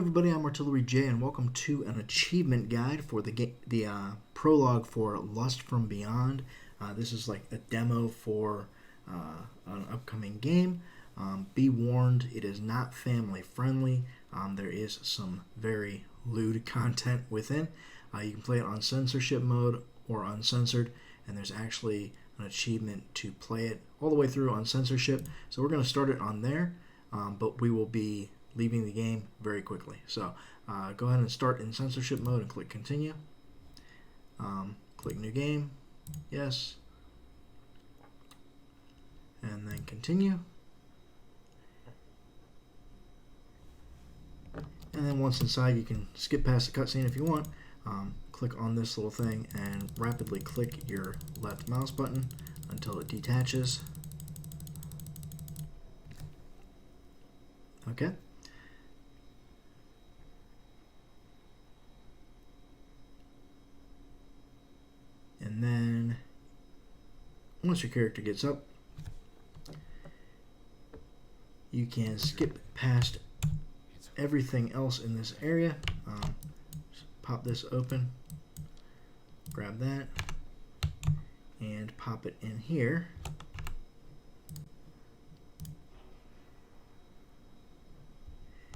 everybody, I'm Artillery J, and welcome to an achievement guide for the prologue for Lust from Beyond. This is like a demo for an upcoming game. Be warned, it is not family friendly. There is some very lewd content within. You can play it on censorship mode or uncensored, and there's actually an achievement to play it all the way through on censorship. So we're going to start it on there, but we will be leaving the game very quickly. So go ahead and start in censorship mode and click continue. Click new game, yes, and then continue. And then once inside, you can skip past the cutscene if you want. Click on this little thing and rapidly click your left mouse button until it detaches. Okay. And then once your character gets up, you can skip past everything else in this area. Just pop this open, grab that, and pop it in here.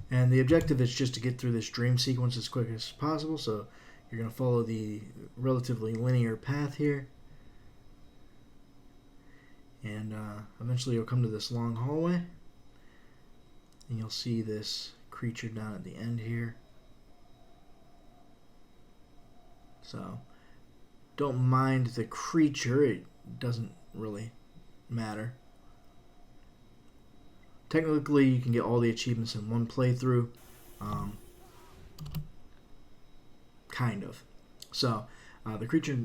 And the objective is just to get through this dream sequence as quick as possible, so you're going to follow the relatively linear path here. And eventually you'll come to this long hallway, and you'll see this creature down at the end here. So don't mind the creature, it doesn't really matter. Technically you can get all the achievements in one playthrough, kind of. So the creature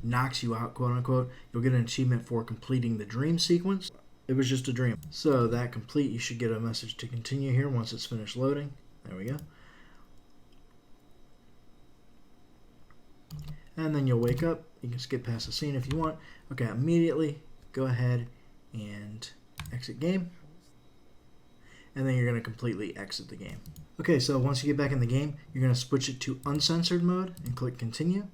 knocks you out, quote unquote. You'll get an achievement for completing the dream sequence. It was just a dream. So that complete, you should get a message to continue here once it's finished loading. There we go. And then you'll wake up. You can skip past the scene if you want. Okay, immediately go ahead and exit game. And then you're going to completely exit the game. Okay, so once you get back in the game, you're going to switch it to uncensored mode and click continue.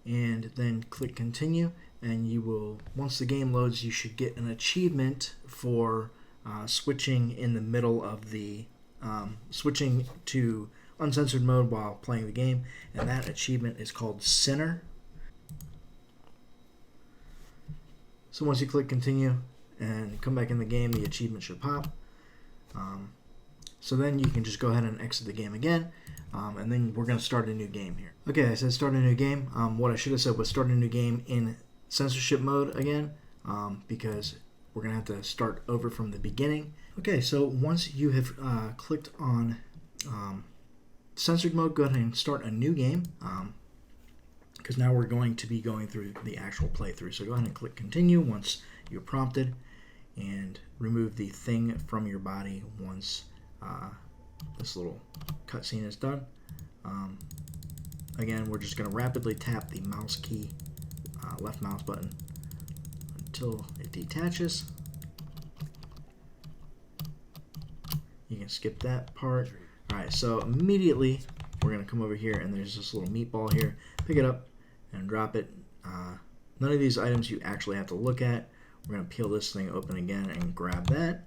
And then click continue, and you will, once the game loads, you should get an achievement for switching in the middle of the, switching to uncensored mode while playing the game. And that achievement is called Sinner. So once you click continue and come back in the game, the achievement should pop. So then you can just go ahead and exit the game again, and then we're going to start a new game here. Okay, I said start a new game. What I should have said was start a new game in censorship mode again, because we're going to have to start over from the beginning. Okay, so once you have clicked on censored mode, go ahead and start a new game, because now we're going to be going through the actual playthrough. So go ahead and click continue once you're prompted, and remove the thing from your body once this little cutscene is done. Again, we're just going to rapidly tap the mouse key, left mouse button, until it detaches. You can skip that part. Alright, so immediately we're going to come over here, and there's this little meatball here. Pick it up and drop it. None of these items you actually have to look at. We're going to peel this thing open again and grab that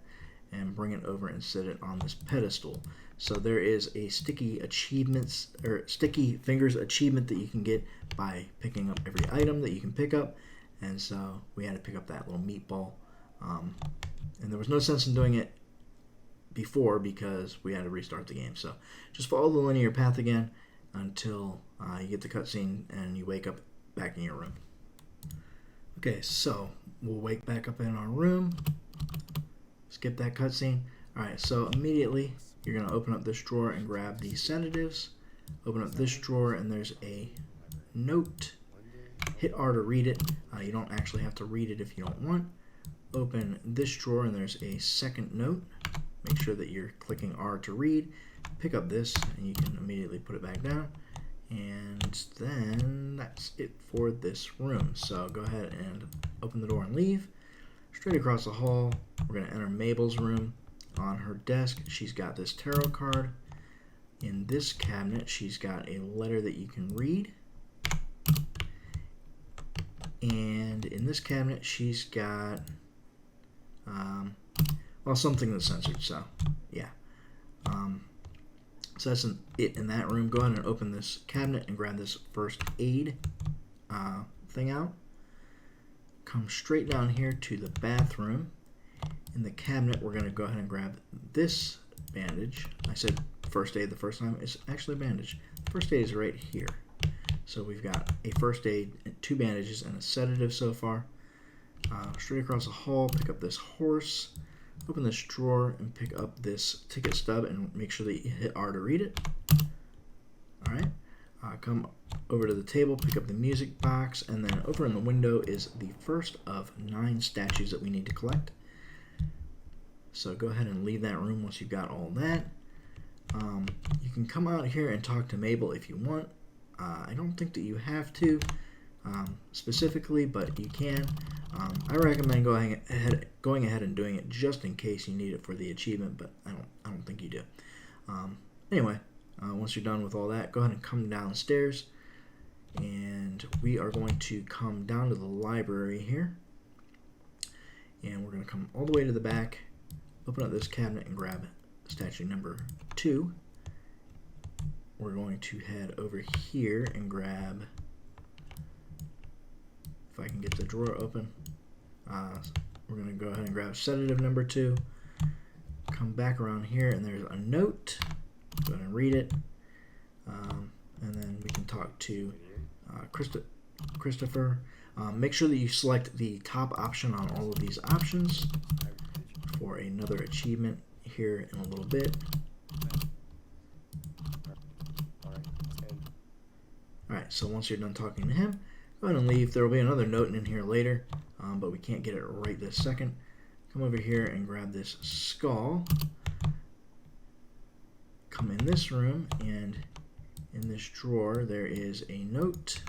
and bring it over and set it on this pedestal. So there is a sticky achievements, or sticky fingers achievement that you can get by picking up every item that you can pick up. And so we had to pick up that little meatball. And there was no sense in doing it before because we had to restart the game. So just follow the linear path again until you get the cutscene and you wake up back in your room. Okay, so we'll wake back up in our room, skip that cutscene. Alright, so immediately you're going to open up this drawer and grab the sedatives. Open up this drawer and there's a note. Hit R to read it. You don't actually have to read it if you don't want. Open this drawer and there's a second note. Make sure that you're clicking R to read. Pick up this and you can immediately put it back down. And then that's it for this room. So go ahead and open the door and leave. Straight across the hall, we're going to enter Mabel's room. On her desk, she's got this tarot card. In this cabinet, she's got a letter that you can read. And in this cabinet, she's got, well, something that's censored, so, yeah. So that's it in that room. Go ahead and open this cabinet and grab this first aid thing out. Come straight down here to the bathroom. In the cabinet, we're going to go ahead and grab this bandage. I said first aid the first time. It's actually a bandage. First aid is right here. So we've got a first aid, 2 bandages, and a sedative so far. Straight across the hall, pick up this horse. Open this drawer and pick up this ticket stub and make sure that you hit R to read it. Alright. Come over to the table, pick up the music box, and then over in the window is the first of 9 statues that we need to collect. So go ahead and leave that room once you've got all that. You can come out here and talk to Mabel if you want. I don't think that you have to specifically, but you can. I recommend going ahead and doing it just in case you need it for the achievement, but I don't think you do. Anyway, once you're done with all that, go ahead and come downstairs, and we are going to come down to the library here, and we're going to come all the way to the back, open up this cabinet and grab statue number 2. We're going to head over here and grab, if I can get the drawer open, we're going to go ahead and grab sedative number 2. Come back around here and there's a note. Go ahead and read it. And then we can talk to Christopher. Make sure that you select the top option on all of these options for another achievement here in a little bit. Alright, so once you're done talking to him, go ahead and leave. There will be another note in here later, but we can't get it right this second. Come over here and grab this skull. Come in this room, and in this drawer there is a note.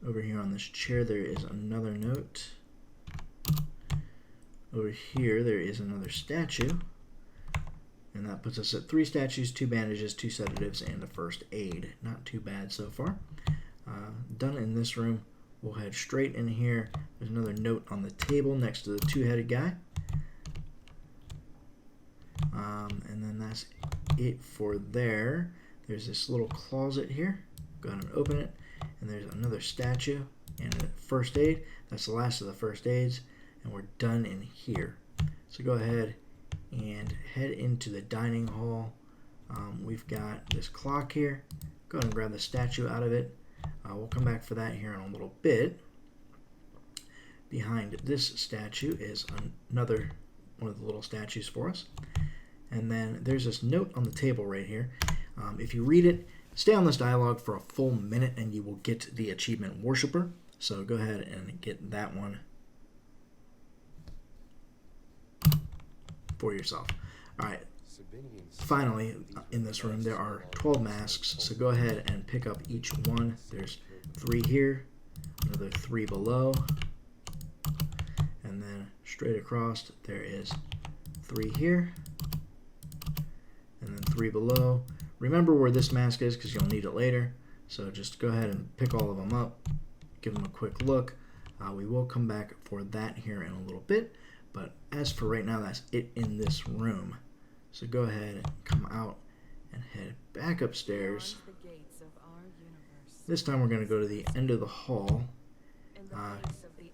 Over here on this chair there is another note. Over here there is another statue. And that puts us at 3 statues, 2 bandages, 2 sedatives, and a first aid. Not too bad so far. Done in this room. We'll head straight in here. There's another note on the table next to the 2-headed guy. And then that's it for there. There's this little closet here. Go ahead and open it. And there's another statue and a first aid. That's the last of the first aids. And we're done in here. So go ahead and head into the dining hall. We've got this clock here. Go ahead and grab the statue out of it. We'll come back for that here in a little bit. Behind this statue is another one of the little statues for us. And then there's this note on the table right here. If you read it, stay on this dialogue for a full minute and you will get the achievement Worshipper. So go ahead and get that one for yourself. Alright, finally, in this room there are 12 masks, so go ahead and pick up each one. There's 3 here, another 3 below, and then straight across there is 3 here, and then 3 below. Remember where this mask is because you'll need it later, so just go ahead and pick all of them up, give them a quick look. We will come back for that here in a little bit. But as for right now, that's it in this room. So go ahead and come out and head back upstairs. This time we're going to go to the end of the hall.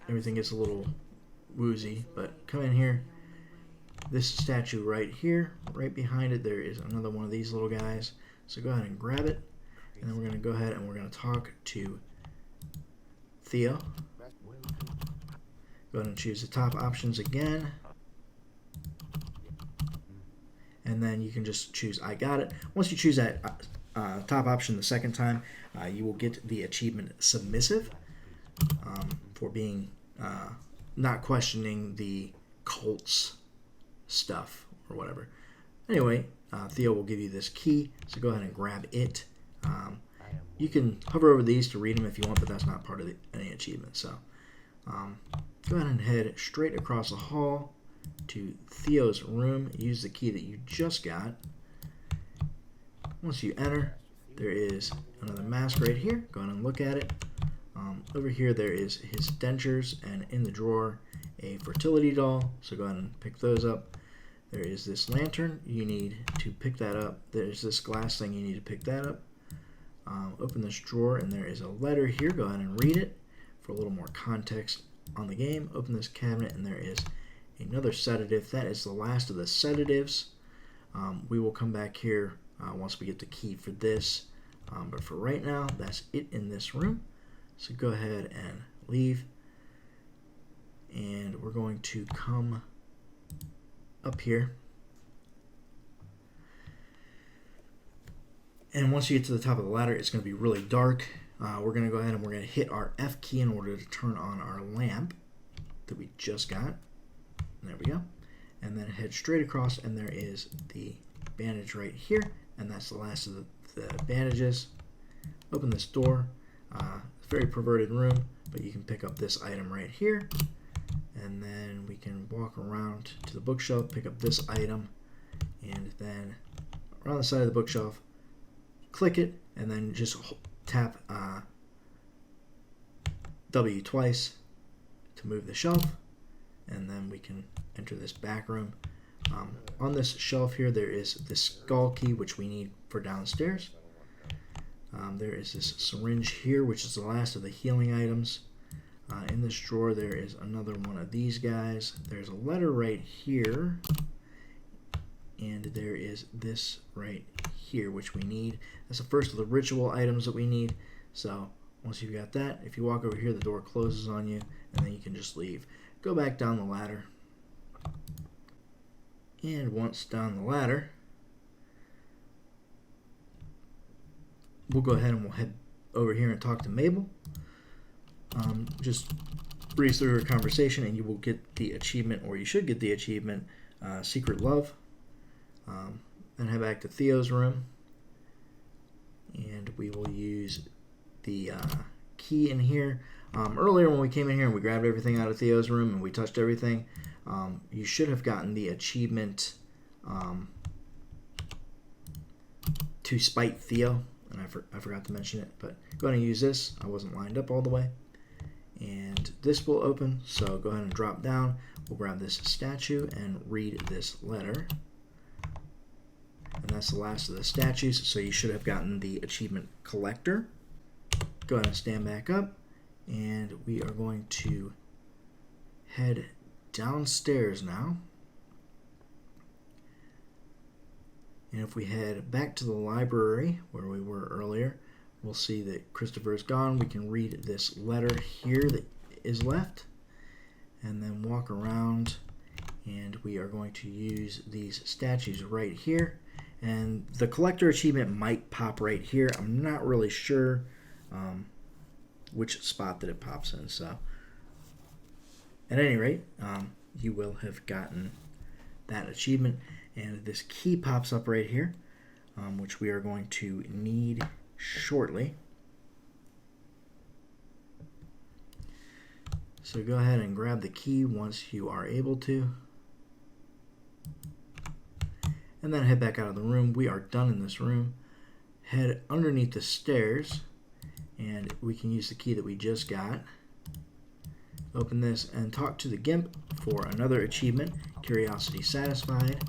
Everything gets a little woozy, but come in here. This statue right here, right behind it, there is another one of these little guys. So go ahead and grab it. And then we're going to go ahead and we're going to talk to Theo. Go ahead and choose the top options again. And then you can just choose I got it. Once you choose that top option the second time, you will get the achievement Submissive for being not questioning the cult's stuff or whatever. Anyway, Theo will give you this key, so go ahead and grab it. You can hover over these to read them if you want, but that's not part of any achievement. So go ahead and head straight across the hall to Theo's room. Use the key that you just got. Once you enter, there is another mask right here. Go ahead and look at it. Over here there is his dentures, and in the drawer a fertility doll, so go ahead and pick those up. There is this lantern, you need to pick that up. There's this glass thing, you need to pick that up. Open this drawer and there is a letter here. Go ahead and read it for a little more context on the game. Open this cabinet and there is another sedative. That is the last of the sedatives. We will come back here once we get the key for this. But for right now, that's it in this room. So go ahead and leave. And we're going to come up here. And once you get to the top of the ladder, it's going to be really dark. We're going to go ahead and we're going to hit our F key in order to turn on our lamp that we just got. There we go. And then head straight across, and there is the bandage right here. And that's the last of the bandages. Open this door. It's a very perverted room, but you can pick up this item right here. And then we can walk around to the bookshelf, pick up this item, and then around the side of the bookshelf, click it, and then just tap W twice to move the shelf, and then we can enter this back room. On this shelf here, there is this skull key, which we need for downstairs. There is this syringe here, which is the last of the healing items. In this drawer, there is another one of these guys. There's a letter right here, and there is this right here, which we need. That's the first of the ritual items that we need. So once you've got that, if you walk over here, the door closes on you, and then you can just leave. Go back down the ladder. And once down the ladder, we'll go ahead and we'll head over here and talk to Mabel. Just breeze through her conversation and you will get the achievement, or you should get the achievement, Secret Love. Then head back to Theo's room, and we will use the key in here. Earlier when we came in here and we grabbed everything out of Theo's room and we touched everything, you should have gotten the achievement to spite Theo, and I forgot to mention it, but go ahead and use this. I wasn't lined up all the way. And this will open, so go ahead and drop down. We'll grab this statue and read this letter. And that's the last of the statues, so you should have gotten the achievement collector. Go ahead and stand back up, and we are going to head downstairs now. And if we head back to the library where we were earlier, we'll see that Christopher is gone. We can read this letter here that is left, and then walk around, and we are going to use these statues right here. And the collector achievement might pop right here. I'm not really sure which spot that it pops in. So at any rate, you will have gotten that achievement. And this key pops up right here, which we are going to need shortly. So go ahead and grab the key once you are able to. And then head back out of the room. We are done in this room. Head underneath the stairs, and we can use the key that we just got. Open this and talk to the Gimp for another achievement, Curiosity Satisfied.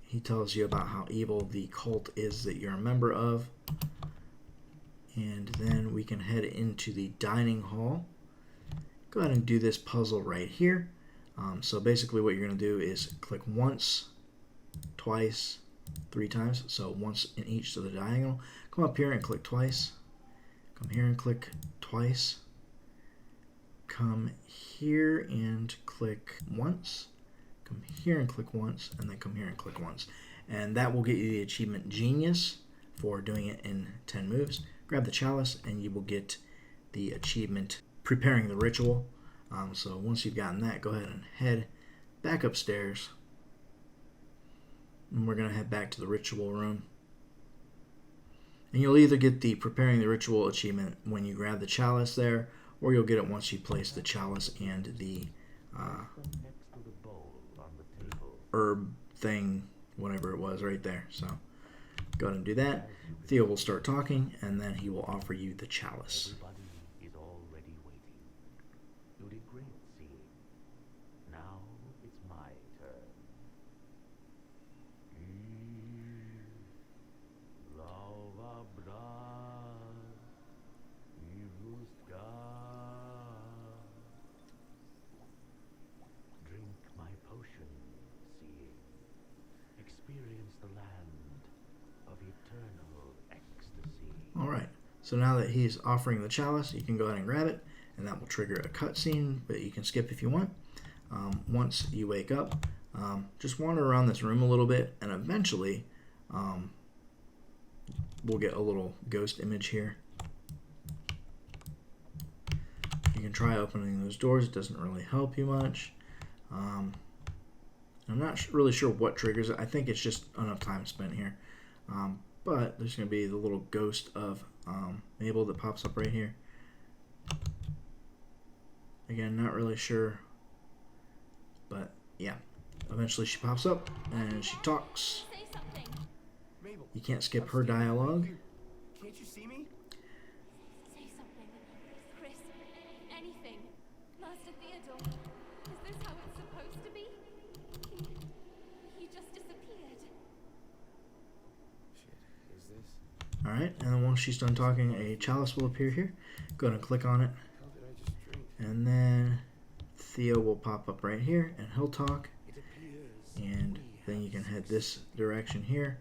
He tells you about how evil the cult is that you're a member of. And then we can head into the dining hall. Go ahead and do this puzzle right here. So basically what you're going to do is click once, twice, 3 times. So once in each to the diagonal. Come up here and click twice. Come here and click twice. Come here and click once. Come here and click once, and then come here and click once. And that will get you the achievement Genius for doing it in 10 moves. Grab the chalice and you will get the achievement Preparing the Ritual. So once you've gotten that, go ahead and head back upstairs. And we're going to head back to the ritual room. And you'll either get the Preparing the Ritual achievement when you grab the chalice there, or you'll get it once you place the chalice and the herb thing, whatever it was right there. So go ahead and do that. Theo will start talking, and then he will offer you the chalice. Everybody is already waiting. You did great, seeing. Now it's my turn. Drink my potion, seeing. Experience the land of eternal ecstasy. All right. So now that he's offering the chalice, you can go ahead and grab it, and that will trigger a cutscene, but you can skip if you want. Once you wake up, just wander around this room a little bit, and eventually we'll get a little ghost image here. You can try opening those doors. It doesn't really help you much. I'm not really sure what triggers it. I think it's just enough time spent here. But there's going to be the little ghost of Mabel that pops up right here. Again, not really sure. But yeah, eventually she pops up and she talks. You can't skip her dialogue. Can't you see me? Say something. Chris, anything. Master Theodore, is this how it's supposed to be? He just disappeared. Shit, is this? Alright, and then once she's done talking, a chalice will appear here. Go ahead and click on it. How did I just drink? And then Theo will pop up right here and he'll talk. It appears. And then you can head this direction here.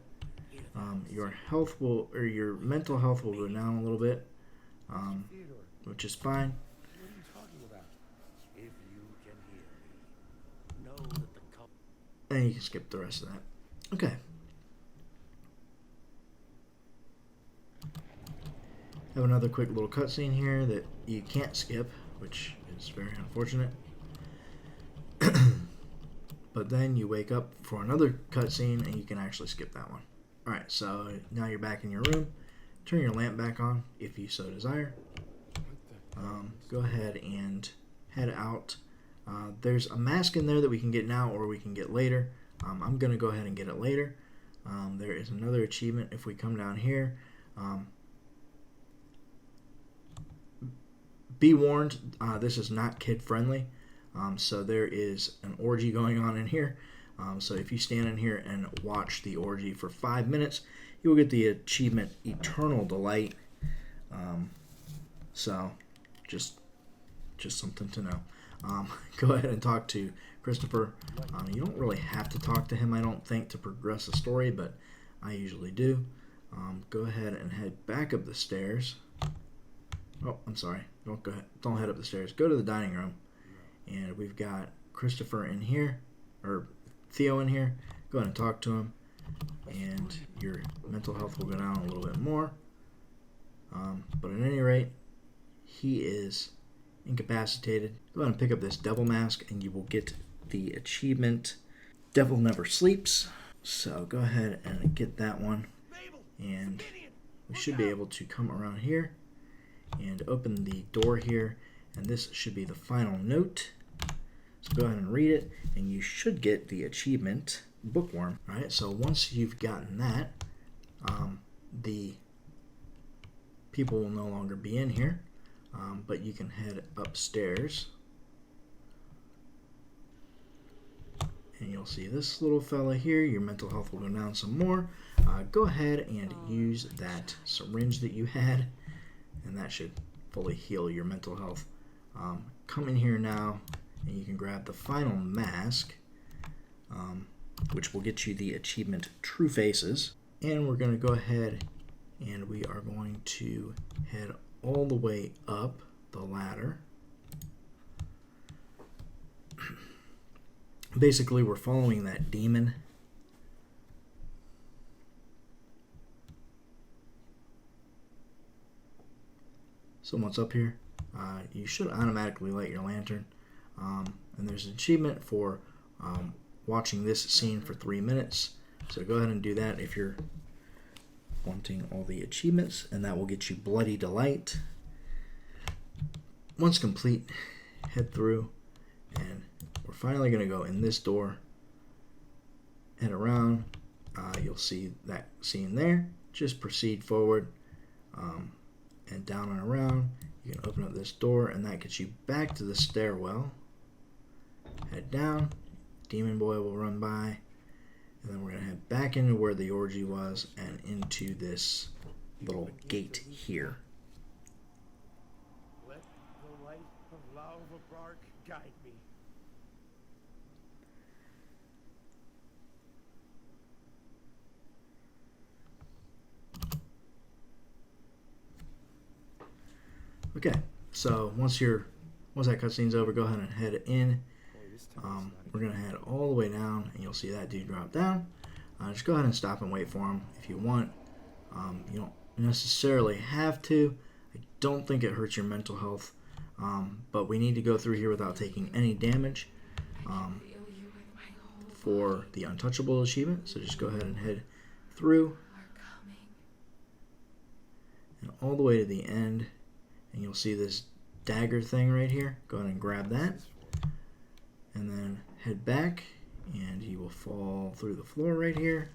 Your health will, or your mental health will go down a little bit, Theodore, which is fine. what are you talking about? If you can hear me, know that the cult. And you can skip the rest of that. Okay. Have another quick little cutscene here that you can't skip, which is very unfortunate. But then you wake up for another cutscene and you can actually skip that one. Alright, so now you're back in your room. Turn your lamp back on if you so desire. Go ahead and head out. There's a mask in there that we can get now or we can get later. I'm going to go ahead and get it later. There is another achievement if we come down here. Be warned, this is not kid friendly. So there is an orgy going on in here. So if you stand in here and watch the orgy for 5 minutes, you will get the achievement Eternal Delight. So just something to know. Go ahead and talk to Christopher. You don't really have to talk to him, I don't think, to progress the story, but I usually do. Go ahead and head back up the stairs. Oh, I'm sorry. Don't head up the stairs. Go to the dining room. And we've got Christopher in here, or Theo in here. Go ahead and talk to him, and your mental health will go down a little bit more. But at any rate, he is incapacitated. Go ahead and pick up this devil mask, and you will get the achievement Devil Never Sleeps. So go ahead and get that one, and we should be able to come around here and open the door here, and this should be the final note. So go ahead and read it, and you should get the achievement Bookworm. Alright, so once you've gotten that, the people will no longer be in here, but you can head upstairs, and you'll see this little fella here. Your mental health will go down some more. Go ahead and use that syringe that you had, and that should fully heal your mental health. Come in here now, and you can grab the final mask, which will get you the achievement True Faces. And we're going to go ahead and we are going to head all the way up the ladder. Basically, we're following that demon. So once up here, you should automatically light your lantern. And there's an achievement for watching this scene for 3 minutes. So go ahead and do that if you're wanting all the achievements, and that will get you Bloody Delight. Once complete, head through, and we're finally going to go in this door. head around, you'll see that scene there. Just proceed forward and down and around. You can open up this door, and that gets you back to the stairwell. Head down, Demon Boy will run by, and then we're going to head back into where the orgy was and into this little gate here. Let the light of lava bark guide me. Okay, so once that cutscene's over, go ahead and head in. We're going to head all the way down, and you'll see that dude drop down. Just go ahead and stop and wait for him if you want. You don't necessarily have to. I don't think it hurts your mental health, but we need to go through here without taking any damage for the Untouchable achievement. So just go ahead and head through and all the way to the end, and you'll see this dagger thing right here. Go ahead and grab that, and then head back, and he will fall through the floor right here.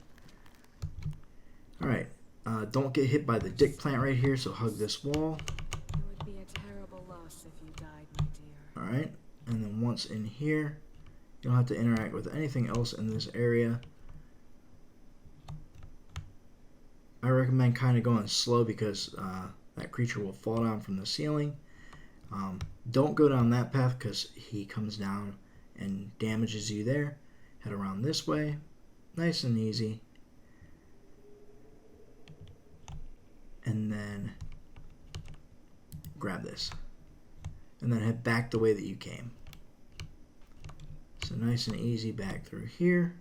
Alright, don't get hit by the dick plant right here, so hug this wall. It would be a terrible loss if you died, my dear. Alright, and then once in here, you don't have to interact with anything else in this area. I recommend kind of going slow because that creature will fall down from the ceiling. Don't go down that path because he comes down and damages you there. Head around this way, nice and easy, and then grab this, and then head back the way that you came. So nice and easy back through here,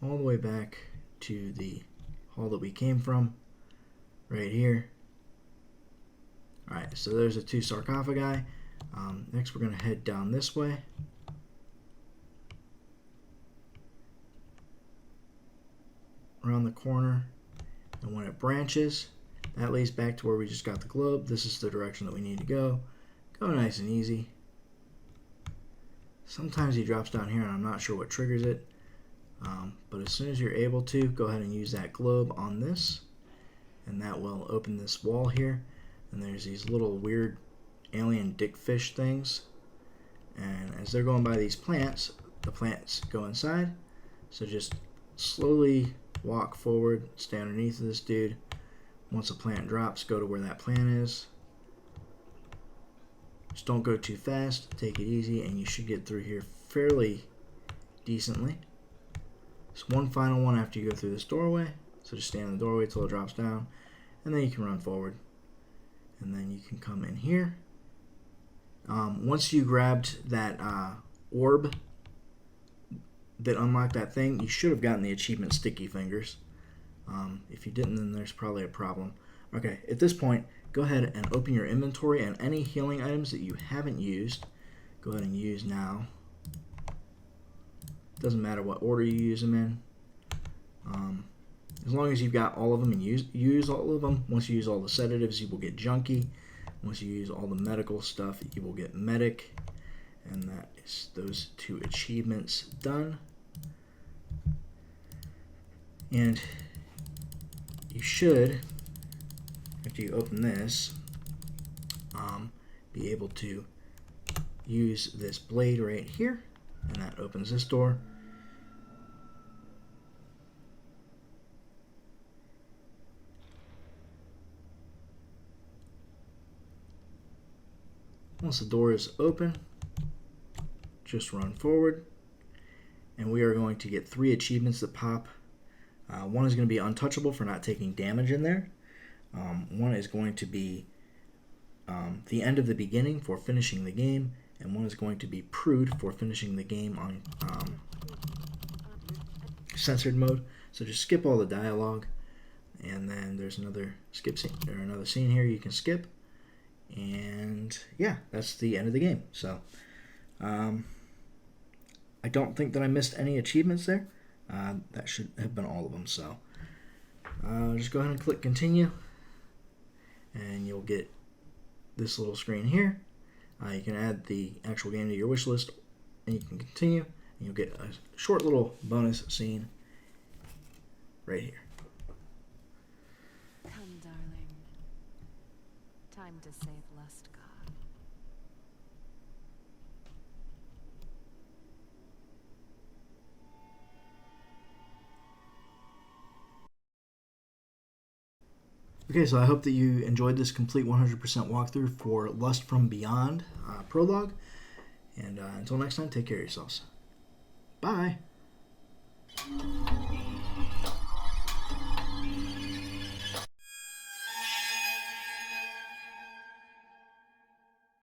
all the way back to the hall that we came from, right here. Alright, so there's the two sarcophagi. Next we're going to head down this way. Around the corner. And when it branches, that leads back to where we just got the globe. This is the direction that we need to go. Go nice and easy. Sometimes he drops down here and I'm not sure what triggers it. But as soon as you're able to, go ahead and use that globe on this. And that will open this wall here. And there's these little weird alien dickfish things, and as they're going by these plants, the plants go inside. So just slowly walk forward, stay underneath of this dude. Once a plant drops, go to where that plant is. Just don't go too fast, take it easy, and you should get through here fairly decently. Just one final one after you go through this doorway, so just stand in the doorway till it drops down, and then you can run forward, and then you can come in here. Once you grabbed that orb that unlocked that thing, you should have gotten the achievement Sticky Fingers. If you didn't, then there's probably a problem. Okay, at this point, go ahead and open your inventory, and any healing items that you haven't used, go ahead and use now. Doesn't matter what order you use them in. As long as you've got all of them and use all of them. Once you use all the sedatives, you will get junkie. Once you use all the medical stuff, you will get medic. And that is those two achievements done. And you should, after you open this, be able to use this blade right here. And that opens this door. Once the door is open, just run forward, and we are going to get 3 achievements that pop. One is going to be Untouchable for not taking damage in there. One is going to be the end of the beginning for finishing the game, and one is going to be Prude for finishing the game on censored mode. So just skip all the dialogue, and then there's another skip scene or another scene here you can skip. And yeah, that's the end of the game. So I don't think that I missed any achievements there. That should have been all of them. So just go ahead and click continue, and you'll get this little screen here. You can add the actual game to your wish list, and you can continue, and you'll get a short little bonus scene right here. Come, darling. Time to save Lust God. Okay, so I hope that you enjoyed this complete 100% walkthrough for Lust from Beyond Prologue. And until next time, take care of yourselves. Bye!